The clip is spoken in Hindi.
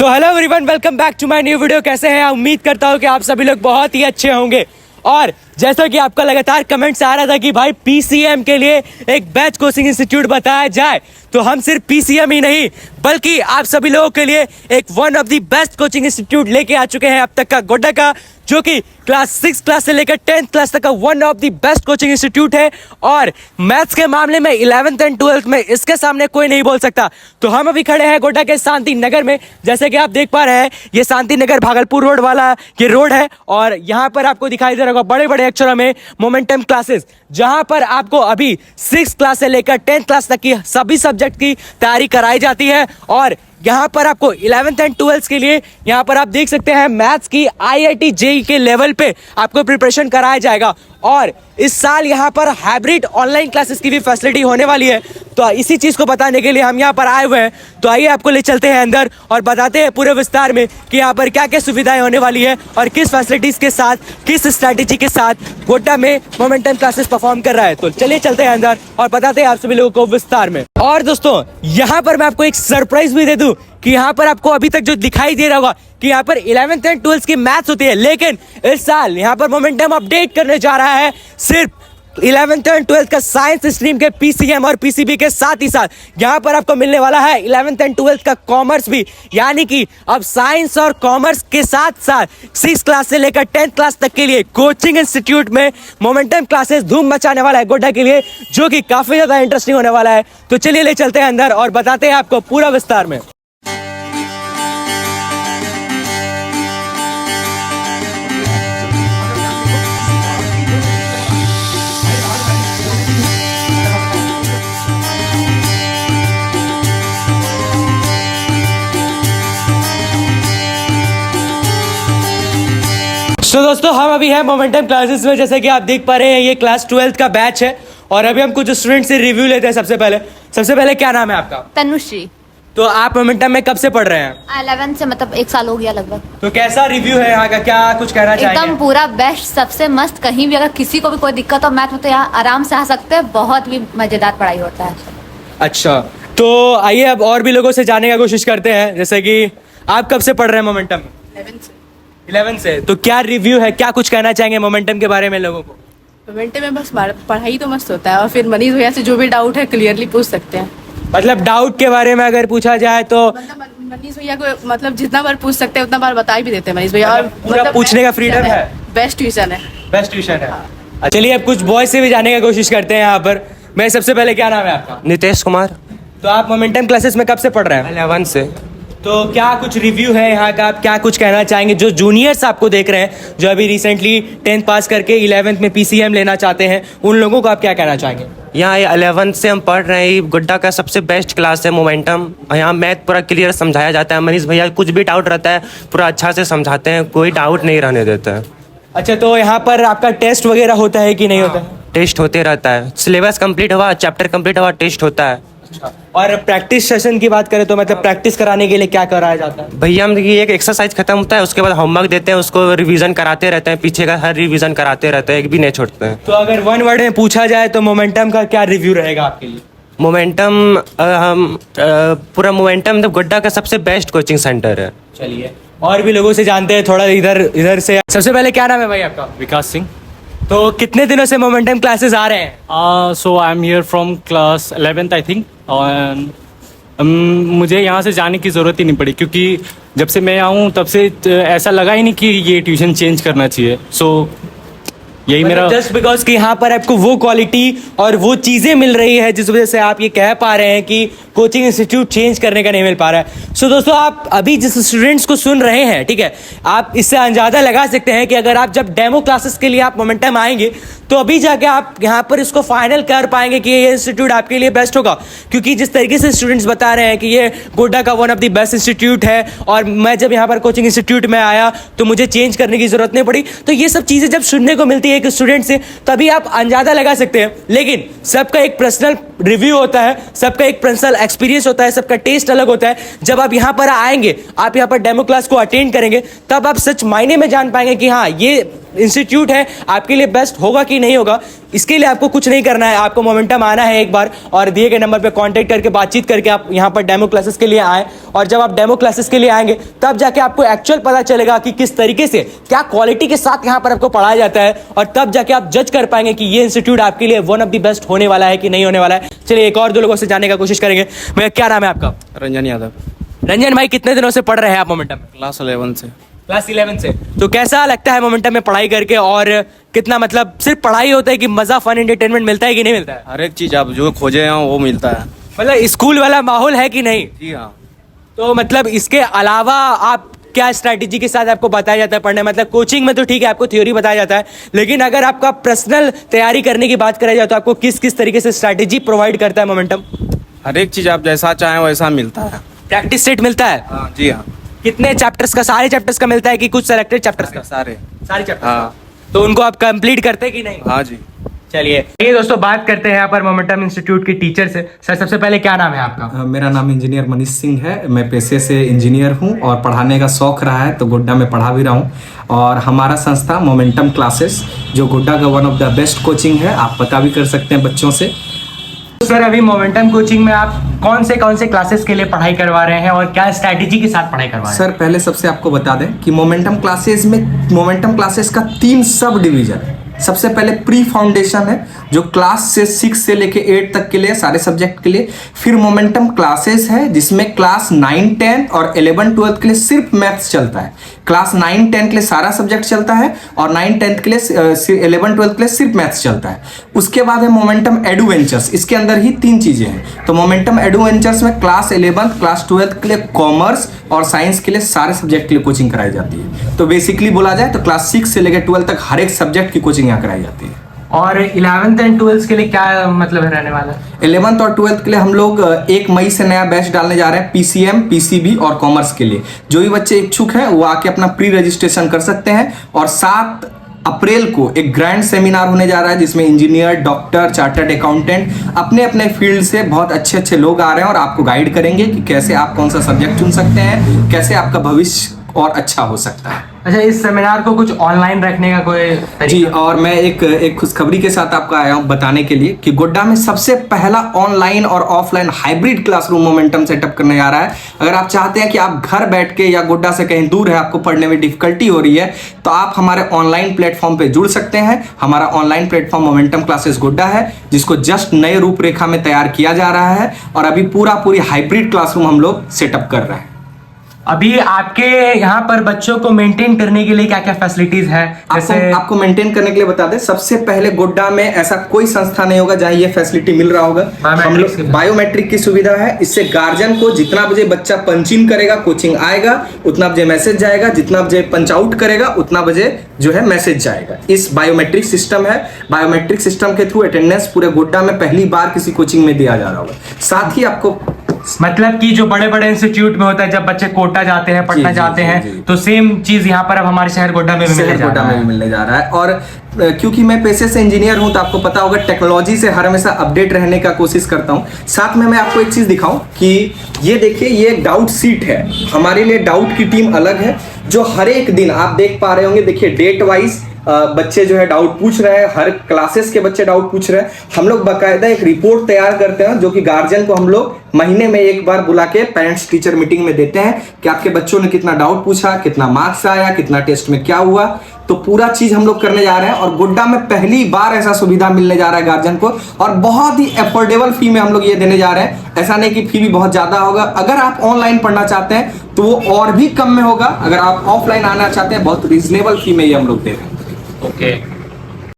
So hello everyone, welcome back to my new video. कैसे हैं? उम्मीद करता हूँ कि आप सभी लोग बहुत ही अच्छे होंगे। और जैसा कि आपका लगातार कमेंट्स आ रहा था कि भाई पीसीएम के लिए एक बैच कोचिंग इंस्टीट्यूट बताया जाए, तो हम सिर्फ पीसीएम ही नहीं बल्कि आप सभी लोगों के लिए एक one of the best coaching institute लेके आ चुके हैं अब तक का गोड्डा का, जो कि क्लास 6 क्लास से लेकर 10th क्लास तक का one of the best coaching institute है। और मैथ्स के मामले में 11th एंड 12th में इसके सामने कोई नहीं बोल सकता। तो हम अभी खड़े हैं गोड्डा के शांति नगर में। जैसे कि आप देख पा रहे हैं, ये शांति नगर भागलपुर रोड वाला ये रोड है और यहाँ पर आपको दिखाई दे रहा होगा बड़े बड़े अक्षरों में मोमेंटम क्लासेस, जहां पर आपको अभी 6 क्लास से लेकर 10th क्लास तक की सभी सब्जेक्ट की तैयारी कराई जाती है। और यहाँ पर आपको 11th एंड 12th के लिए यहाँ पर आप देख सकते हैं मैथ्स की IIT JEE के लेवल पे आपको प्रिपरेशन कराया जाएगा। और इस साल यहाँ पर हाइब्रिड ऑनलाइन क्लासेस की भी फैसिलिटी होने वाली है। तो इसी चीज़ को बताने के लिए हम यहाँ पर आए हुए हैं। तो आइए आपको ले चलते हैं अंदर और बताते हैं पूरे विस्तार में कि यहाँ पर क्या क्या सुविधाएं होने वाली है और किस फैसिलिटीज़ के साथ, किस स्ट्रैटेजी के साथ गोड्डा में मोमेंटम क्लासेस परफॉर्म कर रहा है। तो चलिए चलते हैं अंदर और बताते हैं आप सभी लोगों को विस्तार में। और दोस्तों, यहाँ पर मैं आपको एक सरप्राइज भी दे दूं कि यहाँ पर आपको अभी तक जो दिखाई दे रहा होगा कि यहाँ पर 11th एंड 12th की मैथ्स होती है, लेकिन इस साल यहाँ पर मोमेंटम अपडेट करने जा रहा है सिर्फ 11th एंड 12th का साइंस स्ट्रीम के पीसीएम और पीसीबी के साथ ही साथ यहाँ पर आपको मिलने वाला है 11th एंड 12th का कॉमर्स भी। यानी कि अब साइंस और कॉमर्स के साथ साथ 6 क्लास से लेकर 10th क्लास तक के लिए कोचिंग इंस्टीट्यूट में मोमेंटम क्लासेस धूम मचाने वाला है गोड्डा के लिए, जो कि काफी ज्यादा इंटरेस्टिंग होने वाला है। तो चलिए ले चलते हैं अंदर और बताते हैं आपको पूरा विस्तार में। तो दोस्तों, हम अभी हैं मोमेंटम क्लासेस में। जैसे कि आप देख पा रहे हैं, ये क्लास 12th का बैच है और अभी हम कुछ स्टूडेंट से रिव्यू लेते हैं। सबसे पहले क्या नाम है आपका? तनुश्री। तो आप मोमेंटम में कब से पढ़ रहे हैं? 11th से, मतलब 1 साल हो गया लगभग। तो कैसा रिव्यू है यहाँ का, क्या कुछ कहना चाहेंगे? एकदम पूरा बेस्ट, सबसे मस्त। कहीं भी अगर किसी को भी कोई दिक्कत हो मैथ में तो यहाँ आराम से आ सकते हैं। बहुत ही मजेदार पढ़ाई होता है। अच्छा, तो आइए अब और भी लोगों से जानने की कोशिश करते हैं। जैसे कि आप कब से पढ़ रहे हैं मोमेंटम में? 11 से। तो क्या रिव्यू है, क्या कुछ कहना चाहेंगे मोमेंटम के बारे में लोगों को? मोमेंटम में बस पढ़ाई तो मस्त होता है और फिर मनीष भैया से जो भी डाउट है क्लियरली पूछ सकते हैं। मतलब डाउट के बारे में अगर पूछा जाए तो मतलब मनीष भैया को मतलब जितना बार पूछ सकते हैं उतना बार बता भी देते हैं मनीष भैया। और पूरा पूछने का फ्रीडम है। बेस्ट ट्यूशन है। बेस्ट ट्यूशन है। चलिए अब कुछ बॉयज से भी जानने की कोशिश करते हैं यहाँ पर। मैं सबसे पहले, क्या नाम है आपका? नितेश कुमार। तो आप मोमेंटम क्लासेस में कब से पढ़ रहे हैं? 11 से। तो क्या कुछ रिव्यू है यहाँ का, आप क्या कुछ कहना चाहेंगे जो जूनियर्स आपको देख रहे हैं, जो अभी रिसेंटली 10th पास करके 11th में पीसीएम लेना चाहते हैं, उन लोगों को आप क्या कहना चाहेंगे? यहाँ 11th से हम पढ़ रहे हैं। गोड्डा का सबसे बेस्ट क्लास है मोमेंटम। यहाँ मैथ पूरा क्लियर समझाया जाता है। मनीष भैया कुछ भी डाउट रहता है पूरा अच्छा से समझाते हैं, कोई डाउट नहीं रहने देते हैं। अच्छा, तो यहाँ पर आपका टेस्ट वगैरह होता है कि नहीं होता है? टेस्ट होते रहता है। सिलेबस कंप्लीट हुआ, चैप्टर कंप्लीट हुआ, टेस्ट होता है। और प्रैक्टिस सेशन की बात करें तो मतलब प्रैक्टिस कराने के लिए क्या कराया जाता है? भैया हम ये एक एक्सरसाइज खत्म होता है, उसके बाद होमवर्क देते हैं, उसको रिवीजन कराते रहते हैं। पीछे का हर रिवीजन कराते रहते हैं, एक भी नहीं छोड़ते हैं। तो अगर वन वर्ड में पूछा जाए तो मोमेंटम का क्या रिव्यू रहेगा आपके लिए? मोमेंटम हम पूरा मोमेंटम गोड्डा का सबसे बेस्ट कोचिंग सेंटर है। चलिए और भी लोगों से जानते हैं थोड़ा इधर से। सबसे पहले क्या नाम है भाई आपका? विकास सिंह। तो कितने दिनों से मोमेंटम क्लासेस आ रहे हैं? So I am here from class 11th I think. और मुझे यहाँ से जाने की ज़रूरत ही नहीं पड़ी, क्योंकि जब से मैं आऊँ तब से ऐसा लगा ही नहीं कि ये ट्यूशन चेंज करना चाहिए। सो यही मेरा जस्ट बिकॉज कि यहाँ पर आपको वो क्वालिटी और वो चीज़ें मिल रही है जिस वजह से आप ये कह पा रहे हैं कि कोचिंग इंस्टीट्यूट चेंज करने का नहीं मिल पा रहा है। सो दोस्तों, आप अभी जिस स्टूडेंट्स को सुन रहे हैं, ठीक है, आप इससे अंदाजा लगा सकते हैं कि अगर आप जब डेमो क्लासेस के लिए आप मोमेंटम आएंगे तो अभी जाके आप यहाँ पर इसको फाइनल कर पाएंगे कि ये इंस्टीट्यूट आपके लिए बेस्ट होगा। क्योंकि जिस तरीके से स्टूडेंट्स बता रहे हैं कि ये गोड्डा का one of the best institute है और मैं जब यहाँ पर कोचिंग इंस्टीट्यूट में आया तो मुझे चेंज करने की जरूरत नहीं पड़ी। तो ये सब चीज़ें जब सुनने को मिलती है एक स्टूडेंट से, तभी आप अंदाजा लगा सकते हैं। लेकिन सबका एक पर्सनल रिव्यू होता है, सबका एक पर्सनल एक्सपीरियंस होता है, सबका टेस्ट अलग होता है। जब आप यहाँ पर आएंगे, आप यहाँ पर डेमो क्लास को अटेंड करेंगे, तब आप सच मायने में जान पाएंगे कि हाँ, ये इंस्टीट्यूट है आपके लिए बेस्ट होगा कि नहीं होगा, इसके लिए आपको कुछ नहीं करना है, आपको मोमेंटम आना है एक बार और दिए गए नंबर पे कांटेक्ट करके बातचीत करके आप यहाँ पर डेमो क्लासेस के लिए आए। और जब आप डेमो क्लासेस के लिए आएंगे तब जाके आपको एक्चुअल पता चलेगा कि किस तरीके से क्या क्वालिटी के साथ यहाँ पर आपको पढ़ाया जाता है, और तब जाके आप जज कर पाएंगे कि ये इंस्टीट्यूट आपके लिए वन ऑफ द बेस्ट होने वाला है कि नहीं होने वाला है। चलिए एक और दो लोगों से जानने का कोशिश करेंगे। भैया क्या नाम है आपका? रंजन यादव। रंजन भाई, कितने दिनों से पढ़ रहे हैं आप मोमेंटम में? क्लास 11 से। क्लास 11 से। तो कैसा लगता है मोमेंटम में पढ़ाई करके, और कितना मतलब सिर्फ पढ़ाई होता है कि मजा, फन, एंटरटेनमेंट मिलता है कि नहीं मिलता है? हर एक चीज़ आप जो खोजे हैं वो मिलता है। मतलब स्कूल वाला माहौल है कि नहीं? जी हाँ। तो मतलब इसके अलावा आप क्या स्ट्रैटेजी के साथ आपको बताया जाता है पढ़ने? मतलब कोचिंग में तो ठीक है आपको थ्योरी बताया जाता है, लेकिन अगर आपका पर्सनल तैयारी करने की बात करा जाए तो आपको किस किस तरीके से स्ट्रैटेजी प्रोवाइड करता है मोमेंटम? हर एक चीज़ आप जैसा चाहें वैसा मिलता है। प्रैक्टिस सेट मिलता है? हाँ जी हाँ। कितने चैप्टर्स का? सारे चैप्टर्स का मिलता है कि कुछ सेलेक्टेड चैप्टर्स का? सारे चैप्टर्स। हाँ। तो उनको आप कंप्लीट करते कि नहीं? हाँ जी। चलिए ये दोस्तों बात करते हैं यहाँ पर मोमेंटम इंस्टीट्यूट के टीचर से। सर सबसे पहले क्या नाम है आपका? मेरा नाम इंजीनियर मनीष सिंह है। मैं पेशे से इंजीनियर हूँ और पढ़ाने का शौक रहा है तो गोड्डा में पढ़ा भी रहा हूँ। और हमारा संस्था मोमेंटम क्लासेस जो गोड्डा का one of the best coaching है, आप पता भी कर सकते हैं बच्चों से। सर अभी मोमेंटम कोचिंग में आप कौन से क्लासेस के लिए पढ़ाई करवा रहे हैं और क्या स्ट्रैटेजी के साथ पढ़ाई करवा रहे हैं? सर पहले सबसे आपको बता दें कि मोमेंटम क्लासेस का 3 सब डिवीजन है। सबसे पहले प्री फाउंडेशन है जो क्लास से 6 से लेके 8 तक के लिए सारे सब्जेक्ट के लिए। फिर मोमेंटम क्लासेस है जिसमें क्लास 9, 10 और 11, 12 के लिए सिर्फ मैथ्स चलता है। क्लास 9, 10 के लिए सारा सब्जेक्ट चलता है और 9, 10 के लिए 11, 12 के लिए सिर्फ मैथ्स चलता है। उसके बाद है मोमेंटम एडवेंचर्स, इसके अंदर ही 3 चीजें हैं। तो मोमेंटम एडवेंचर्स में क्लास 11th, क्लास 12th के लिए कॉमर्स और साइंस के लिए सारे सब्जेक्ट के लिए कोचिंग कराई जाती है। तो बेसिकली बोला जाए तो क्लास 6 से लेकर 12 तक हर एक सब्जेक्ट की कोचिंग यहाँ कराई जाती है। और 11th एंड 12th के लिए क्या मतलब है रहने वाला? 11th और 12th के लिए हम लोग 1 मई से नया बैच डालने जा रहे हैं PCM, PCB और कॉमर्स के लिए। जो भी बच्चे इच्छुक हैं वो आके अपना प्री रजिस्ट्रेशन कर सकते हैं। और 7 अप्रैल को एक ग्रैंड सेमिनार होने जा रहा है जिसमें इंजीनियर, डॉक्टर, चार्टर्ड अकाउंटेंट अपने अपने फील्ड से बहुत अच्छे अच्छे लोग आ रहे हैं और आपको गाइड करेंगे कि कैसे आप कौन सा सब्जेक्ट चुन सकते हैं, कैसे आपका भविष्य और अच्छा हो सकता है। अच्छा, इस सेमिनार को कुछ ऑनलाइन रखने का कोई तरीका? जी, और मैं एक खुशखबरी के साथ आपको आया हूँ बताने के लिए कि गोड्डा में सबसे पहला ऑनलाइन और offline hybrid classroom momentum setup करने जा रहा है। अगर आप चाहते हैं कि आप घर बैठ के या गोड्डा से कहीं दूर है, आपको पढ़ने में डिफिकल्टी हो रही है, तो आप हमारे ऑनलाइन प्लेटफॉर्म पे जुड़ सकते हैं। हमारा online platform momentum classes Godda है जिसको जस्ट नए रूपरेखा में तैयार किया जा रहा है और अभी पूरी हाइब्रिड क्लासरूम हम लोग सेटअप कर रहे हैं। अभी आपके यहाँ पर बच्चों को मेंटेन करने के लिए क्या क्या फैसिलिटीज है? आपको मेंटेन करने के लिए बता दें, सबसे पहले गोड्डा में ऐसा कोई संस्था नहीं होगा जहां ये फैसिलिटी मिल रहा होगा। हम लोग बायोमेट्रिक की सुविधा है। इससे गार्जियन को जितना बजे बच्चा पंच इन करेगा कोचिंग आएगा, उतना बजे मैसेज जाएगा, जितना बजे पंच आउट करेगा उतना बजे जो है मैसेज जाएगा। इस बायोमेट्रिक सिस्टम है। बायोमेट्रिक सिस्टम के थ्रू अटेंडेंस पूरे गोड्डा में पहली बार किसी कोचिंग में दिया जा रहा होगा। साथ ही आपको मतलब कि जो बड़े बड़े इंस्टीट्यूट में होता है, जब बच्चे कोटा जाते हैं, पटना जाते हैं, तो सेम चीज यहाँ पर अब हमारे शहर गोड्डा में भी मिलने जा रहा है। और क्योंकि मैं पेशे से इंजीनियर हूं तो आपको पता होगा टेक्नोलॉजी से हर हमेशा अपडेट रहने का कोशिश करता हूं। साथ में मैं आपको एक चीज दिखाऊं कि ये देखिए, ये एक डाउट सीट है। हमारे लिए डाउट की टीम अलग है जो हर एक दिन आप देख पा रहे होंगे। देखिए डेट वाइज बच्चे जो है डाउट पूछ रहे हैं, हर क्लासेस के बच्चे डाउट पूछ रहे हैं। हम लोग बाकायदा एक रिपोर्ट तैयार करते हैं जो कि गार्जियन को हम लोग महीने में एक बार बुला के पेरेंट्स टीचर मीटिंग में देते हैं कि आपके बच्चों ने कितना डाउट पूछा, कितना मार्क्स आया, कितना टेस्ट में क्या हुआ। तो पूरा चीज हम लोग करने जा रहे हैं और गोड्डा में पहली बार ऐसा सुविधा मिलने जा रहा है गार्जियन को, और बहुत ही अफोर्डेबल फी में हम लोग ये देने जा रहे हैं। ऐसा नहीं कि फी भी बहुत ज्यादा होगा। अगर आप ऑनलाइन पढ़ना चाहते हैं तो वो और भी कम में होगा। अगर आप ऑफलाइन आना चाहते हैं बहुत रीजनेबल फी में ये हम लोग दे रहे हैं। ओके